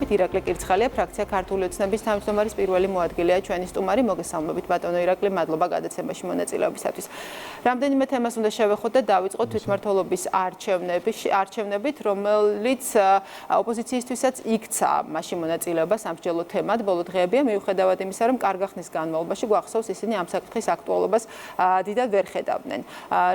მოგესალმებით. ირაკლი კირცხალია, ფრაქცია ქართული ოცნების თავმჯდომარის პირველი მოადგილეა ჩვენი სტუმარი. მოგესალმებით ბატონო ირაკლი, მადლობა გადაცემაში მონაწილეობისათვის. რამდენიმე თემას უნდა შევეხოთ და დავიწყოთ თვითმმართველობის არჩევნებით, რომელიც ოპოზიციისთვისაც იქცა მაშინ მონაწილეობა სამსჯელო თემად. ბოლო დღეებია მიუხედავად იმისა, რომ კარგა ხნის განმავლობაში გვახსოვს ისინი ამ საკითხის აქტუალობას დიდად ვერ ხედავდნენ.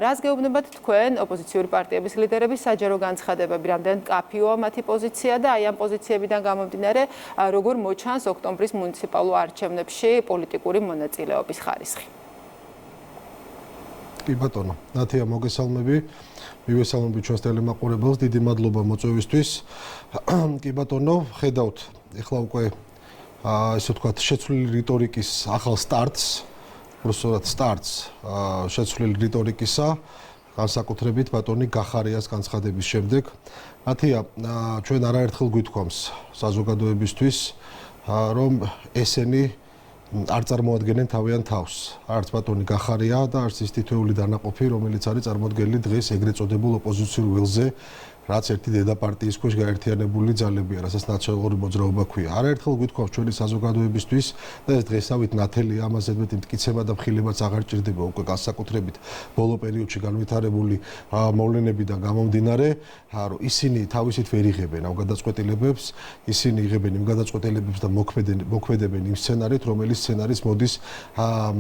რას გეუბნებათ თქვენ ოპოზიციური პარტიების ლიდერების საჯარო განცხადებები, რამდენად კაფეოა მათი პოზიცია და აი ამ პოზიციებიდან გამომდინარე, როგორ მოჩანს ოქტომბრის მუნიციპალურ არჩევნებში პოლიტიკური მონაწილეობის ხარისხი. კი ბატონო, ნათია მოგესალმები. მივესალმები ჩვენს ტელემაყურებელს, დიდი მადლობა მოწვევისთვის. კი ბატონო, ხედავთ ეხლა უკვე ესე ვთქვათ, შეცვლილი რიტორიკის ახალ სტარტს, უბრალოდ სტარტს შეცვლილი რიტორიკისა, განსაკუთრებით ბატონი გახარიას განცხადების შემდეგ. ნათია, ჩვენ არაერთხელ გვითქვამს საზოგადოებისთვის, რომ ესენი არ წარმოადგენენ თავიანთ თავს. არც ბატონი გახარია და არც ის თითოეული დანაყოფი, რომელიც არის წარმოდგენილი დღეს ეგრეთ წოდებულ ოპოზიციურ ველზე, რაც ერთი დედა პარტიის ქვეშ გაერთიანებული ძალებია, რასაც ნაციონალური მოძრაობა ქვია. არაერთხელ გვითქვამს ჩვენი საზოგადოებისთვის და ეს დღესავით ნათელია, ამაზე მეტი მტკიცება და მხილებაც აღარ ჭირდება უკვე განსაკუთრებით ბოლო პერიოდში განვითარებული მოვლენებიდან გამომდინარე, რომ ისინი თავისით ვერ იღებენ ამ გადაწყვეტილებებს, ისინი იღებენ იმ გადაწყვეტილებებს და მოქმედებენ იმ სცენარით, რომელიც სცენარის მოდის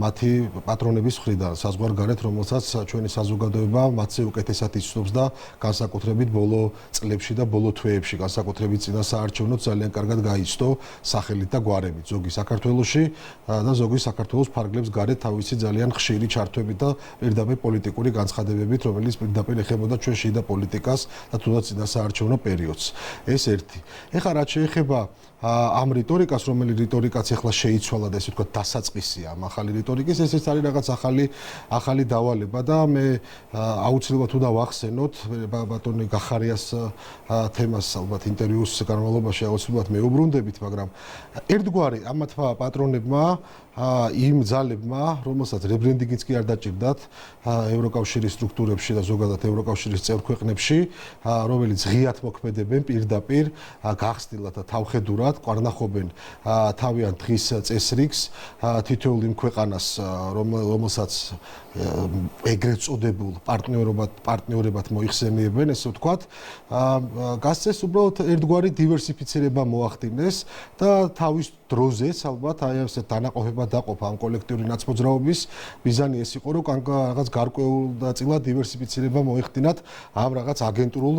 მათი პატრონების მხრიდან, საზღვარგარეთ, რომელსაც ჩვენი საზოგადოება მათზე უკეთესად იცნობს და განსაკუთრებით ბოლო წლებში და ბოლო თვეებში განსაკუთრებით წინა საარჩევნოდ ძალიან კარგად გაიცნო სახელით და გვარებით ზოგი საქართველოში და ზოგი საქართველოს ფარგლებს გარეთ თავისი ძალიან ხშირი ჩართვებით და პირდაპირ პოლიტიკური განცხადებებით, რომელიც პირდაპირ ეხებოდა ჩვენ შიდა პოლიტიკას და თუნდაც წინა საარჩევნო პერიოდს. ეს ერთი. ეხლა რაც შეეხება ამ რიტორიკას, რომელიც რიტორიკაც ეხლა შეიცვალა და ესე ვთქვათ დასაწყისია ამ ახალი რიტორიკის, ესეც არის რაღაც ახალი დავალება და მე აუცილებლად უნდა ვახსენოთ ბატონი გახარიას თემას ალბათ ინტერვიუს განმავლობაში აუცილებლად მეუბრუნდებით, მაგრამ ერთგვარი ამათმა პატრონებმა იმ ძალებმა, რომელსაც რებრენდინგიც კი არ დაჭირდათ ევროკავშირის სტრუქტურებში და ზოგადად ევროკავშირის წევრ ქვეყნებში, რომელიც ღიად მოქმედებენ პირდაპირ გახსნილად და თავხედურად ყვარნახობენ თავიანთ დღის წესრიგს თითოეულ იმ ქვეყანას, რომელსაც ეგრეთ წოდებულ პარტნიორებად მოიხსენიებენ, ესე ვთქვათ, გასცეს უბრალოდ ერთგვარი დივერსიფიცირება მოახდინეს და თავის დროზეც ალბათ აი ეს დანაყოფება დაყოფა ამ კოლექტიური ნაცმოძრაობის მიზანი ეს იყო, რომ რაღაც გარკვეულ და წილად დივერსიფიცირება მოეხდინათ ამ რაღაც აგენტურულ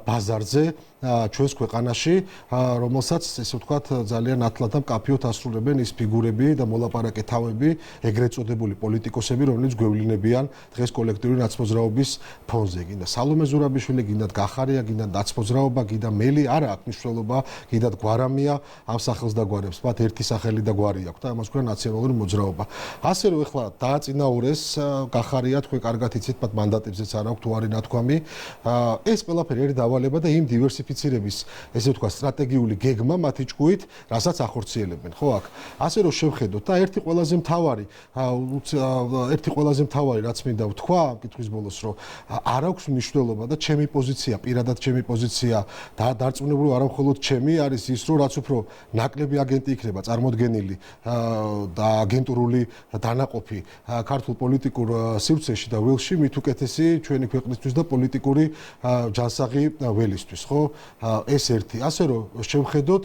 ბაზარზე ჩვენს ქვეყანაში, რომელსაც ესე ვთქვათ ძალიან ათლად და მკაფიოდ ასრულებენ ის ფიგურები და მოლაპარაკე თავები, ეგრეთ წოდებული პოლიტიკოსები, რომლებიც გვევლინებიან დღეს კოლექტიური ნაცმოძრაობის ფონზე. გინდა სალომე ზურაბიშვილი, გინდა გახარია, გინდა ნაცმოძრაობა, გინდა მელი, არა აქვს მნიშვნელობა, გინდა გვარამია ამ სახელს და გვარებს, მათ ერთი სახელი და გვარი აქვს და ამას ქვია ნაციონალური მოძრაობა. ასე რომ ეხლა დააწინაურეს გახარია, თქვენ კარგად იცით, მათ მანდატებზეც არ აქვს თუ არის ნათქვამი. ეს ყველაფერი არის დავალება და იმ დივერსიფიცირების, ესე ვთქვათ, სტრატეგიული გეგმა მათი ჭკუით, რასაც ახორციელებენ, ხო აქ. ასე რომ შევხედოთ და ერთი ყველაზე მთავარი, რაც მინდა ვთქვა ამ კითხვის ბოლოს, რომ არ აქვს მნიშვნელობა და ჩემი პოზიცია, პირადად ჩემი პოზიცია და დარწმუნებული არ მხოლოდ ჩემი არის ის, რომ რაც უფრო ნაკლები აგენტი იქნება წარმოდგენილი და აგენტურული დანაყოფი ქართულ პოლიტიკურ სივრცეში და ველში, მით უკეთესი ჩვენი ქვეყნისთვის და პოლიტიკური ჯანსაღი ველისთვის, ხო? ეს ერთი. ასე რომ შევხედოთ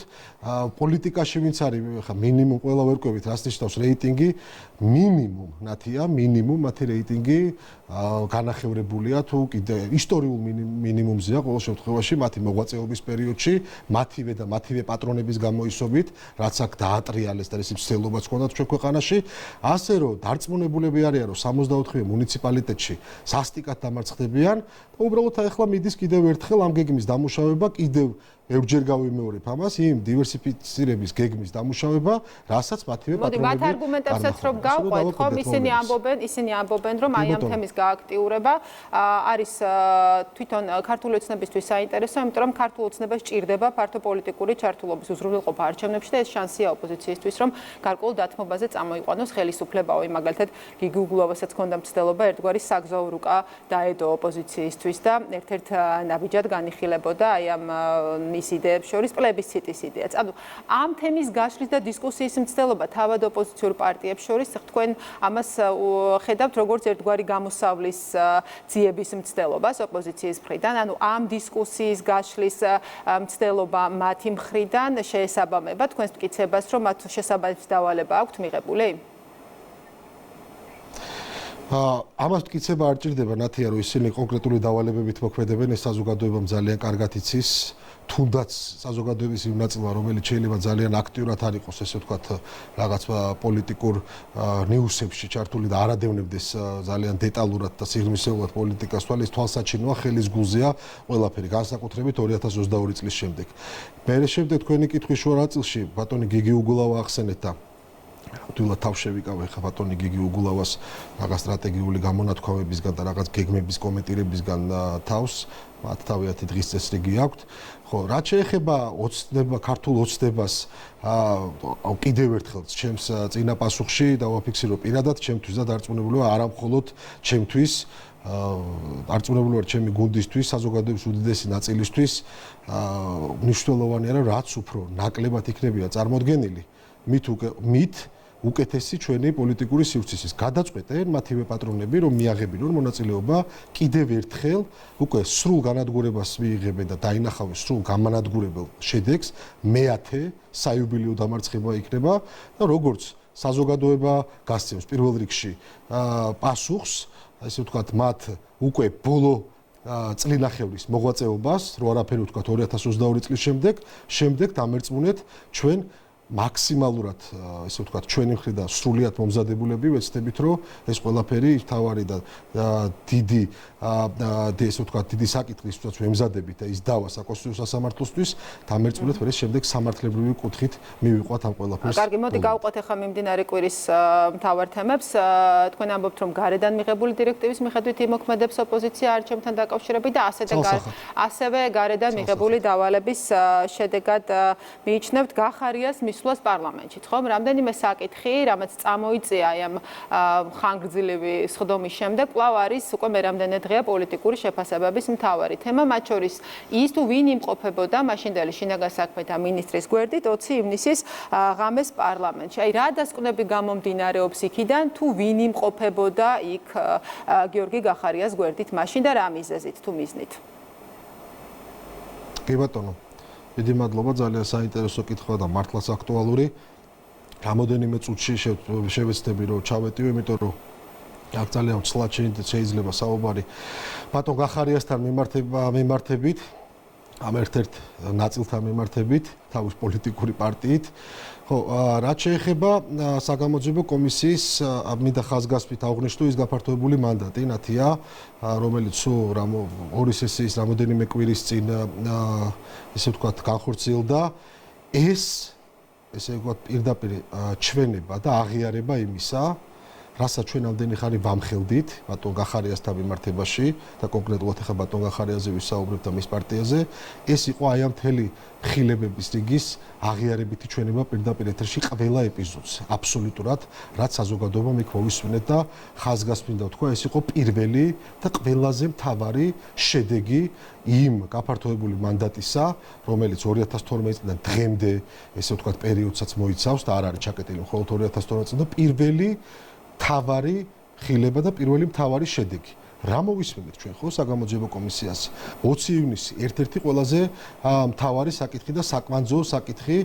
პოლიტიკაში ვინც არის, ხა მინიმუმ ყველა ვერკვევით რას ნიშნავს რეიტინგი, მინიმუმ ნათია, მინიმუმ მათი რეიტინგი განახევრებულია თუ კიდე ისტორიულ მინიმუმზეა ყოველ შემთხვევაში მათი მოღვაწეობის პერიოდში, მათივე პატრონების გამოისობით, რაც აქ დაატრიალეს და ეს მცდელობაც ჰქონდათ ჩვენ ქვეყანაში, ასე რომ დარწმუნებულები არიან, რომ 64 მუნიციპალიტეტში სასტიკად დამარცხდებიან და უბრალოდ ახლა მიდის კიდევ ერთხელ ამ გეგმის დამუშავება, კიდევ ერთჯერ გავიმეორებ ამას, იმ დივერსიფიცირების გეგმის დამუშავება, რასაც მათივე პატრონები. მათ არგუმენტებსაც რომ გავყვეთ, ხომ ისინი ამბობენ, რომ აი ამ თემის გააქტიურება არის თვითონ ქართული ოცნებისთვის საინტერესო, იმიტომ რომ ქართულ ოცნებას ჭირდება ფართო პოლიტიკური ჩართულობის უზრუნველყოფა არჩევნებში და ეს შანსია ოპოზიციისთვის, რომ გარკვეულ დათმობაზე წამოიყვანოს ხელისუფლებაო. მაგალითად, გიგი უგულოვასაც ჰქონდა მცდელობა ერთგვარი საგზაო რუკა დაედო ოპოზიციისთვის და ერთ-ერთ ნაბიჯად განიხილებოდა აი ამ მის იდეებს შორის პლებისციტის იდეაც. ანუ ამ თემის გაშლის და დისკუსიის მცდელობა თავად ოპოზიციურ პარტიებს შორის თქვენ ამას ხედავთ როგორც ერთგვარი გამოსავლის ძიების მცდელობას ოპოზიციის მხრიდან. ანუ ამ დისკუსიის გაშლის მცდელობა მათი მხრიდან შეესაბამება თქვენს მტკიცებას, რომ მათ შესაბამის დავალება აქვთ მიღებული? ამას მტკიცება არ ჭირდება, ნათია, რომ ისინი კონკრეტული დავალებებით მოქმედებენ, ეს საზოგადოებამ ძალიან კარგად იცის. თუნდაც საზოგადოების იმ ნაწილმა, რომელიც შეიძლება ძალიან აქტიურად არ იყოს, ესე ვთქვათ, რაღაც პოლიტიკურ ნიუსებში ჩართული და არ ადევნებდეს ძალიან დეტალურად და სიღრმისეულად პოლიტიკას თვალის თვალსაჩინოა, ხელის გულზეა ყველაფერი, განსაკუთრებით 2022 წლის შემდეგ. მერე შემდეგ თქვენი კითხვის შუა ნაწილში ბატონი გიგი უგულავა ახსენეთ და თულა თავ შევიკავე ხა ბატონი გიგი უგულავას რაღაც სტრატეგიული გამონათქვამებისგან და რაღაც გეგმების კომენტირებისგან თავს მათ თავიანთი დღის წესრიგი აქვთ. ხო, რაც შეეხება ოცნება, ქართულ ოცნებას, კიდევ ერთხელ ჩემს წინა პასუხში დავაფიქსირო პირადად ჩემთვის და დარწმუნებული ვარ არა მხოლოდ ჩემთვის, დარწმუნებული ვარ ჩემი გუნდისთვის, საზოგადოების უდიდესი ნაწილისთვის, მნიშვნელოვანია რომ რაც უფრო ნაკლებად იქნებია წარმოდგენილი, მით უკეთესი ჩვენი პოლიტიკური სივრცისის. გადაწყვეტენ მათივე პატრონები, რომ მიაღებინონ მონაწილეობა კიდევ ერთხელ უკვე სრულ განადგურებას მიიღებენ და დაინახავენ სრულ გამანადგურებელ შედეგს, მეათე საიუბილეო დამარცხება იქნება და როგორც საზოგადოება გასცემს პირველ რიგში პასუხს, ესე ვთქვათ, მათ უკვე ბოლო წლინახევრის მოღვაწეობას, რო არაფერი ვთქვათ 2022 წლის შემდეგ დამერწმუნეთ ჩვენ მაქსიმალურად, ესე ვთქვათ, ჩვენი მხრიდან სრულიად მომზადებულები ვეცდებით, რომ ეს ყველაფერი თავარი და დიდი ესე ვთქვათ, დიდი საკითხისთვის ვემზადებით და ის დავა საკონსტიტუციო სასამართლოსთვის, დამერწმუნეთ, რომ ეს შემდეგ სამართლებრივი კუთხით მივიყვათ ამ ყველაფერს. კარგი, მოდი გავყვეთ ახლა მიმდინარე კვირის მთავარ თემებს. თქვენ ამბობთ, რომ გარედან მიღებული დირექტივის მიხედვით იმოქმედებს ოპოზიცია არჩევნებთან დაკავშირებით და ასევე გარედან მიღებული დავალების შედეგად მიიჩნევთ გახარიას მისვლას პარლამენტში, ხომ? რამდენიმე საკითხი, რამაც წამოიწია ამ ხანგრძლივი სხდომის შემდეგ, კვლავ არის უკვე მე რამდენი დღეა პოლიტიკური შეფასებების მთავარი თემა, მათ შორის ის თუ ვინ იმყოფებოდა მაშინდელი შინაგან საქმეთა მინისტრის გვერდით 20 ივნისის ღამეს პარლამენტში. აი რა დასკვნები გამომდინარეობს იქიდან, თუ ვინ იმყოფებოდა იქ გიორგი გახარიას გვერდით მაშინ და რა მიზეზით თუ მიზნით? კი ბატონო, დიდი მადლობა, ძალიან საინტერესო კითხვა და მართლაც აქტუალური. რამოდენიმე წუთში შევეცდები რომ ჩავეტიო, იმიტომ რომ აქ ძალიან ცლად შეიძლება საუბარი ბატონ გახარიასთან მიმართებით, ამ ერთ-ერთ ნაწილთან მიმართებით, თავის პოლიტიკური პარტიით. ხო, რაც შეეხება საგამოძიებო კომისიის მინდა ხაზგასმით აღვნიშნო ის გაფართოებული მანდატი, ნათია, რომელიც ორი სესიის რამოდენიმე კვირის წინ ესე ვთქვათ განხორციელდა. ესე ვთქვათ პირდაპირ ჩვენება და აღიარება იმისა, რასაც ჩვენ ამდენი ხანი ვამხელდით ბატონ გახარიასთან მიმართებაში და კონკრეტულად ახლა ბატონ გახარიაზე ვისაუბრებთ და მის პარტიაზე, ეს იყო აი ამ მთელი ხილებების რიგის აღიარებითი ჩვენება პირდაპირ ეთერში ყველა ეპიზოდს, აბსოლუტურად, რაც საზოგადოებამ იქ მოვისმინეთ და ხაზგასმინდა თქვა, ეს იყო პირველი და ყველაზე მთავარი შედეგი იმ გაფართოებული მანდატისა, რომელიც 2012 წლიდან დღემდე, ესე ვთქვათ, პერიოდსაც მოიცავს და არ არის ჩაკეტილი მხოლოდ 2012 წლიდან, პირველი მთავარი ხილება და პირველი მთავარი შედეგი. რა მოვისმენთ ჩვენ ხო საგამოძიებო კომისიას 20 ივნისი ერთ-ერთი ყველაზე მთავარი საკითხი და საკვანძო საკითხი,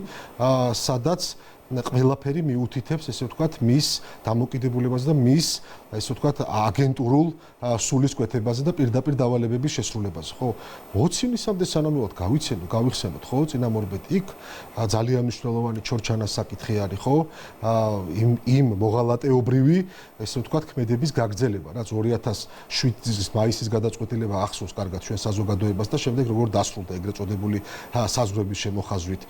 სადაც ყველაფერი მიუთითებს, ესე ვთქვათ, მის დამოკიდებულებაზე და მის, ესე ვთქვათ, აგენტურულ სულისკვეთებაზე და პირდაპირ დავალებების შესრულებაზე. ხო, 20 ივნისამდე სანამ გავიხსენოთ, ხო, წინამორბედ იქ ძალიან მნიშვნელოვანი ჩორჩანას საკითხი არის, ხო? იმ მოღალატეობრივი, ესე ვთქვათ, ქმედების გაგრძელება, რაც 2007 წლის მაისის გადაწყვეტილება ახსოვს კარგად ჩვენ საზოგადოებას და შემდეგ როგორ დასრულდა ეგრეთ წოდებული საზღვრების შემოხაზვით.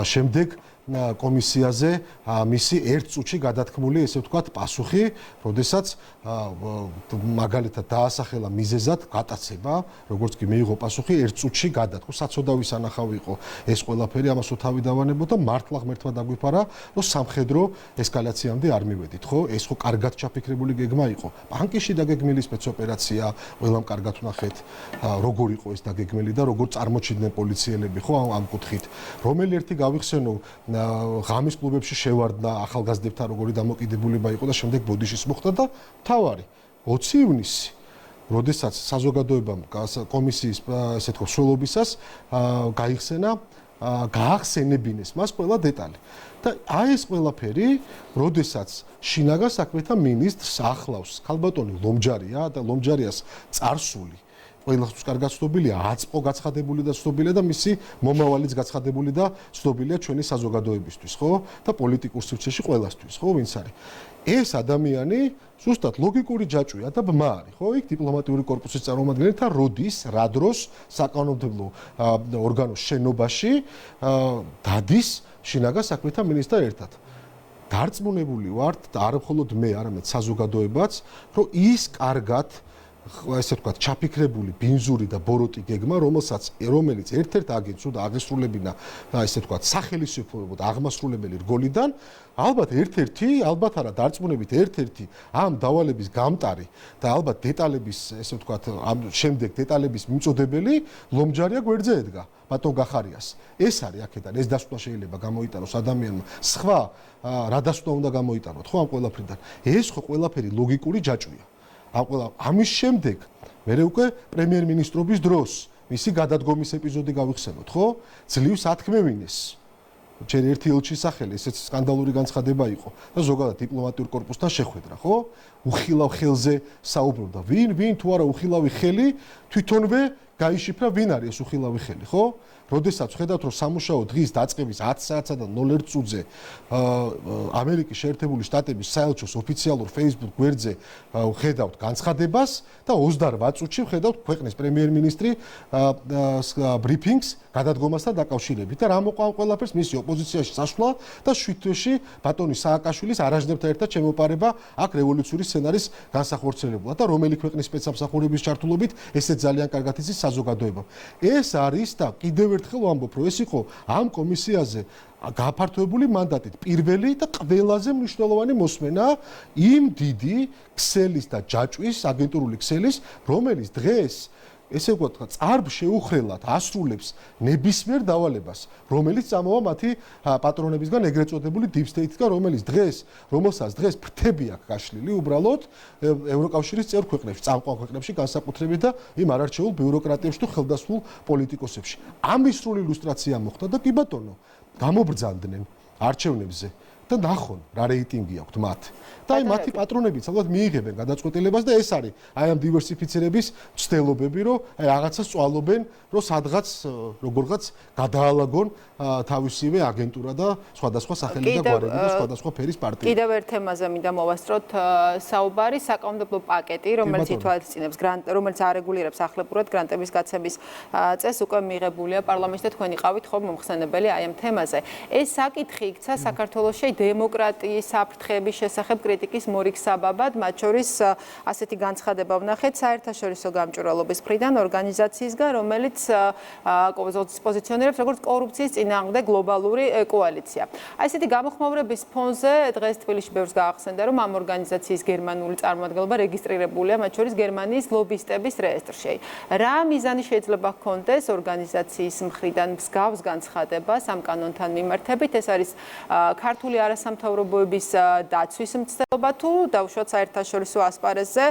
შემდეგ კომისიაზე მისი ერთ წუთში გადათქმული, ესე ვთქვათ, პასუხი, როდესაც მაგალითად დაასახელა მიზეზად გატაცება, როგორც კი მიიღო პასუხი ერთ წუთში გადათქვა. საცოდავი სანახავი იყო ეს ყველაფერი, ამას თავი დავანებო და მართლა ღმერთმა დაგვიფარა, რომ სამხედრო ესკალაციამდე არ მივედით, ხო? ეს ხო კარგად ჩაფიქრებული გეგმა იყო. ბანკიში დაგეგმილი სპეცოპერაცია, ყველამ კარგად ვნახეთ, როგორ იყო ეს დაგეგმილი და როგორ წარმოჩიდნენ პოლიციელები, ხო, ამ კუთხით. რომელი ერთი გავიხსენო, ღამის კლუბებში შევარდნა ახალგაზრდებთან, როგორი დამოკიდებულება იყო და შემდეგ ბოდიშის მოხდა და თავარი 20 ივნისი როდესაც საზოგადოებამ კომისიის ესე თქო სრულობისას გაახსენებინეს მას ყველა დეტალი. და აი ეს ყველაფერი, როდესაც შინაგან საქმეთა მინისტრს ახლავს ქალბატონი ლომჯარია და ლომჯარიას წარსული ყველასთვის კარგად ცნობილია, აწმყო გაცხადებული და ცნობილია და მისი მომავალიც გაცხადებული და ცნობილია ჩვენი საზოგადოებისთვის, ხო? და პოლიტიკურ სივრცეში ყველასთვის, ხო, ვინც არის. ეს ადამიანი ზუსტად ლოგიკური ჯაჭვია და ბმა არის, ხო? იქ დიპლომატიური კორპუსის წარმომადგენელი და როდის, რა დროს საკანონმდებლო ორგანოს შენობაში დადის შინაგან საქმეთა მინისტრთან ერთად. დარწმუნებული ვართ და არ მხოლოდ მე, არამედ საზოგადოებაც, რომ ის კარგად ესე ვთქვათ, ჩაფიქრებული ბინზური და ბოროტი გეგმა, რომელიც ერთ-ერთ აგენტს უნდა აღესრულებინა და ესე ვთქვათ, სახელისუფლებო და აღმასრულებელი რგოლიდან, ალბათ ალბათ არა დარწმუნებით ერთ-ერთი ამ დავალების გამტარი და ალბათ დეტალების, ესე ვთქვათ, ამ შემდეგ დეტალების მიმწოდებელი ლომჯარია გვერდზე ედგა, ბატონ გახარიას. ეს არის აქედან, ეს დასკვნა შეიძლება გამოიტანოს ადამიანმა. სხვა რა დასკვნა უნდა გამოიტანოთ, ხო, ამ ყველაფრიდან. ეს ხო ყველაფერი ლოგიკური ჯაჭვია. ამის შემდეგ მე უკვე პრემიერ-მინისტრობის დროს მისი გადადგომის ეპიზოდი გავიხსენოთ, ხო? ძლივს ათქმევინეს. ჯერ ერთი ელჩის სახელი, ესეც სკანდალური განცხადება იყო და ზოგადად დიპლომატიურ კორპუსთან შეხვედრა, ხო? უხილავ ხელზე საუბრობდა. ვინ თუ არა უხილავი ხელი, თვითონვე გაიშიფრა ვინ არის ეს უხილავი ხელი, ხო? როდესაც ხედავთ, რომ სამუშაო დღის დაწყების 10 საათსა და 0 წუთზე ამერიკის შეერთებული შტატების საელჩოს ოფიციალურ Facebook გვერდზე ხედავთ განცხადებას და 28 წუთში ხედავთ ქვეყნის პრემიერ-მინისტრი ბრიფინგს გადადგომასთან დაკავშირებით და რა მოყვა ამ ყველაფერს მისი ოპოზიციაში წასვლა და 7 თვეში ბატონი სააკაშვილის არაჯნებთან ერთად შემოპარება აქ რევოლუციური სცენარის განსახორციელებლად და რომელი ქვეყნის სპეცსამსახურების ჩართულობით ესეც ძალიან კარგად იცის საზოგადოებამ. ეს არის და კიდევ ერთხელ ვამბობ, რომ ეს იყო ამ კომისიაზე გაფართოებული მანდატით პირველი და ყველაზე მნიშვნელოვანი მოსმენა იმ დიდი ქსელის და ჯაჭვის, აგენტურული ქსელის, რომელიც დღეს ესე ვთქვათ, წარბ შეუხრელად ასრულებს ნებისმიერ დავალებას, რომელიც წამოვა მათი პატრონებისგან ეგრეთ წოდებული deep state-გან, რომელსაც დღეს ფრთები აქვს გაშლილი უბრალოდ ევროკავშირის წევრ ქვეყნებში, წამყვან ქვეყნებში განსაკუთრებით და იმ არარჩეულ ბიუროკრატიებში თუ ხელდასხმულ პოლიტიკოსებში. ამის სრული ილუსტრაცია მოხდა და კი ბატონო, გამობრძანდნენ არჩევნებზე და ნახონ რა რეიტინგი აქვთ მათ. და აი მათი პატრონებიც ალბათ მიიღებენ გადაწყვეტილებას და ეს არის აი ამ დივერსიფიცირების ცდელობები, რომ აი რაღაცა სწვალობენ, რომ სადღაც როგორღაც გადაალაგონ თავისივე აგენტურა და სხვადასხვა სახელი და გვარები და სხვადასხვა ფერის პარტიები. კიდევ ერთ თემაზე მინდა მოვასწროთ საუბარი, საკანონმდებლო პაკეტი, რომელიც ითვალისწინებს რომელიც არეგულირებს ახლებურად გრანტების გაცემის წესს, უკვე მიღებულია პარლამენტში და თქვენი ყავით ხომ მომხსენებელი აი ამ თემაზე. ეს საკითხი იქცა საქართველოში დემოკრატიის საფრთხეების შესახებ კრიტიკის მორიგსაბაბად, მათ შორის ასეთი განცხადება ვნახეთ საერთაშორისო გამჭვირვალობის მხრიდან ორგანიზაციისგან, რომელიც პოზიციონირებს როგორც კორუფციის წინააღმდეგ გლობალური კოალიცია. აი ესეთი გამოხმაურების ფონზე დღეს თბილისში ბევრს გაახსენდა, რომ ამ ორგანიზაციის გერმანული წარმომადგენლობა რეგისტრირებულია, მათ შორის გერმანიის ლობისტების რეესტრში. რა მიზანი შეიძლება ჰქონდეს ორგანიზაციის მხრიდან მსგავს განცხადებას ამ კანონთან მიმართებით? ეს არის ქართული არასამთავრობოების დაცვის მცდელობა თუ დავუშვათ საერთაშორისო ასპარეზზე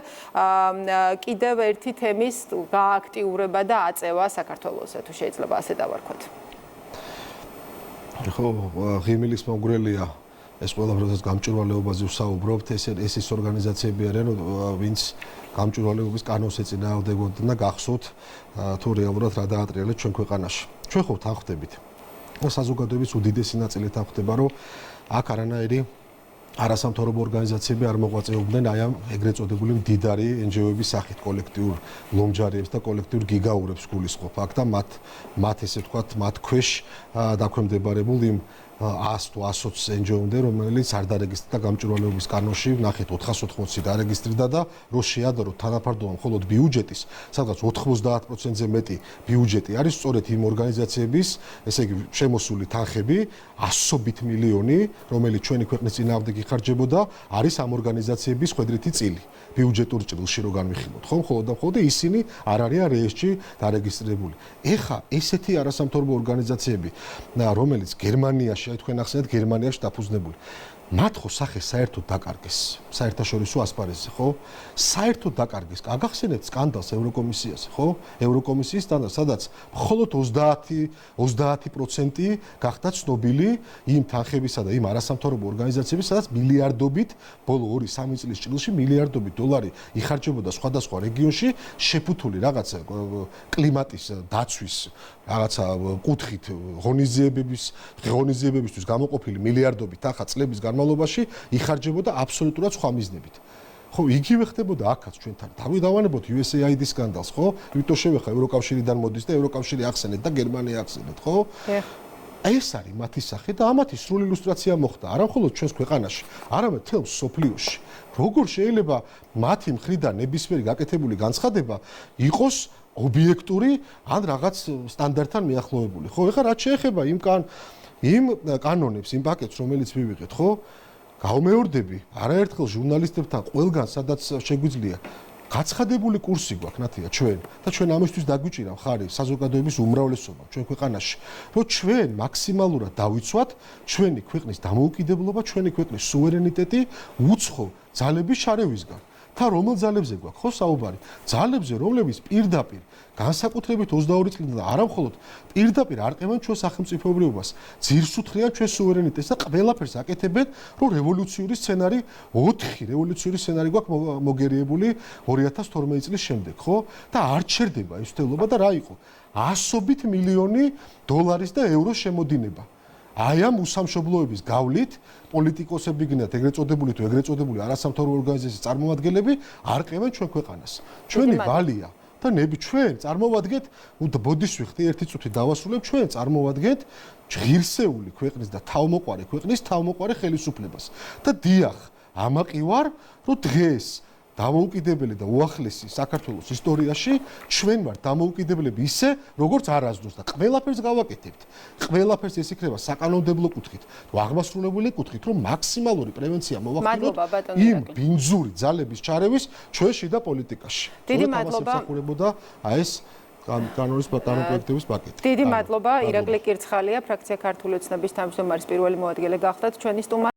კიდევ ერთი თემის გააქტიურება და აწევა საქართველოსზე, თუ შეიძლება ასე დავარქვათ. ხო, ღიმილის მომგვრელია ეს ყველაფერს გამჭვირვალეობაზე ვსაუბრობთ, ეს ის ორგანიზაციები არიან, ვინც გამჭვირვალეობის კანონს ეწინააღმდეგებოდნენ და გახსოვთ თუ რეალურად რა დაატრიალეთ ჩვენ ქვეყანაში. ჩვენ ხო თანხმდებით. საზოგადოების უდიდესი ნაწილი თანხმდება, რომ აქ არანაირი არასამთავრობო ორგანიზაციები არ მოღვაწეობდნენ აი ამ ეგრეთ წოდებული მდიდარი NGO-ების სახით, კოლექტიურ ლომჯარიებს და კოლექტიურ გიგაურებს გულისხმობ აქ და მათ ესე ვთქვათ, მათ ქვეშ დაქვემდებარებულ იმ 100 თუ 120 NGO-მდე, რომელიც არ დარეგისტრირდა გამჭვირვალეობის კანონში, ნახეთ 480 დარეგისტრირდა და რო შეადაროთ თანაფარდობა მხოლოდ ბიუჯეტის, სადღაც 90%-ზე მეტი ბიუჯეტი არის სწორედ იმ ორგანიზაციების, ესე იგი შემოსული თანხები, ასობით მილიონი, რომელიც ჩვენი ქვეყნის წინააღმდეგ იხარჯებოდა, არის ამ ორგანიზაციების ხვედრითი წილი. ბიუჯეტურ ჭრილში რო განვიხილოთ, ხო, მხოლოდ და მხოლოდ ისინი არ არიან რეესტში დარეგისტრირებული. ეხა ესეთი არასამთავრობო ორგანიზაციები, რომელიც გერმანიაში, აი თქვენ ახსენეთ გერმანიაში დაფუძნებული. მათ ხო სახე საერთოდ დაკარგეს საერთაშორისო ასპარეზზე, ხო? საერთოდ დაკარგეს. აგახსენეთ სკანდალს ევროკომისიაზე, ხო? ევროკომისიის სკანდალს, სადაც მხოლოდ 30% გახდა ცნობილი იმ თანხებისა და იმ არასამთავრობო ორგანიზაციების, სადაც მილიარდობით, ბოლო 2-3 წლის ჭრილში მილიარდობით დოლარი იხარჯებოდა სხვადასხვა რეგიონში შეფუთული რაღაც კლიმატის დაცვის რაღაცა კუთხით ღონისძიებებისთვის გამოყოფილი მილიარდობით ახლა წლების განმავლობაში იხარჯებოდა აბსოლუტურად სხვა მიზნებით. ხო, იგივე ხდებოდა აქაც ჩვენთან. დავანებოთ USAID სკანდალს, ხო? იმიტომ შევეხა ევროკავშირიდან მოდის და ევროკავშირი ახსენეთ და გერმანია ახსენეთ, ხო? ეს არის მათი სახე და ამათი სრული ილუსტრაცია მოხდა არა მხოლოდ ჩვენს ქვეყანაში, არამედ მთელ მსოფლიოში. როგორ შეიძლება მათი მხრიდან ნებისმიერი გაკეთებული განცხადება იყოს ობიექტური ან რაღაც სტანდარტთან მიახლოვებული. ხო, ეხლა რაც შეეხება იმ კანონებს, იმ პაკეტს, რომელიც მივიღეთ, ხო? გავმეორდები, არაერთხელ ჟურნალისტებთან ყველგან სადაც შეგვიძლია გაცხადებული კურსი გვაქვს ნათია ჩვენ და ჩვენ ამისთვის დაგვიჭირა მხარი საზოგადოების უმრავლესობა ჩვენ ქვეყანაში, რომ ჩვენ მაქსიმალურად დავიცვათ ჩვენი ქვეყნის დამოუკიდებლობა, ჩვენი ქვეყნის სუვერენიტეტი უცხო ძალების შარევისგან. და რომელ ძალებზე გვაქვს ხო საუბარი? ძალებზე, რომლებიც პირდაპირ განსაკუთრებით 22 წლიდან არა მხოლოდ პირდაპირ არყევენ ჩვენ სახელმწიფოებრიობას, ძირს უთხრიან ჩვენ სუვერენიტეტს და ყველაფერს აკეთებენ, რომ რევოლუციური სცენარი, 4 რევოლუციური სცენარი გვაქვს მოგერიებული 2012 წლის შემდეგ, ხო? და არ ჩერდება ეს მცდელობა და რა იყო? ასობით მილიონი დოლარის და ევროს შემოდინება. აი ამ უსამშობლოების გავლით პოლიტიკოსები გინდათ ეგრეთ წოდებული თუ ეგრეთ წოდებული არასამთავრობო ორგანიზაციის წარმომადგენლები არყევენ ჩვენ ქვეყანას. ჩვენი ვალია და ნები ჩვენ წარმოვადგეთ, ბოდის ვიხდი ერთი წუთი დავასრულებ, ჩვენ წარმოვადგეთ ღირსეული ქვეყნის და თავმოყარე ქვეყნის თავმოყარე ხელისუფლებას. და დიახ, ამაყი ვარ, რომ დღეს დამოუკიდებელი და უახლესი საქართველოს ისტორიაში ჩვენ ვართ დამოუკიდებლები ისე, როგორც არასდროს და ყველაფერს გავაკეთებთ. ყველაფერს ეს იქნება საკანონმდებლო კუთხით, აღმასრულებელი კუთხით, რომ მაქსიმალური პრევენცია მოვახდინოთ იმ ბინძური ძალების ჩარევის ჩვენ შიდა პოლიტიკაში. დიდი მადლობა. ეს კანონის პროექტების პაკეტი. დიდი მადლობა ირაკლი კირცხალია, ფრაქცია ქართული ოცნების თავმჯდომარის პირველი მოადგილე გახდათ ჩვენი სტუმარი.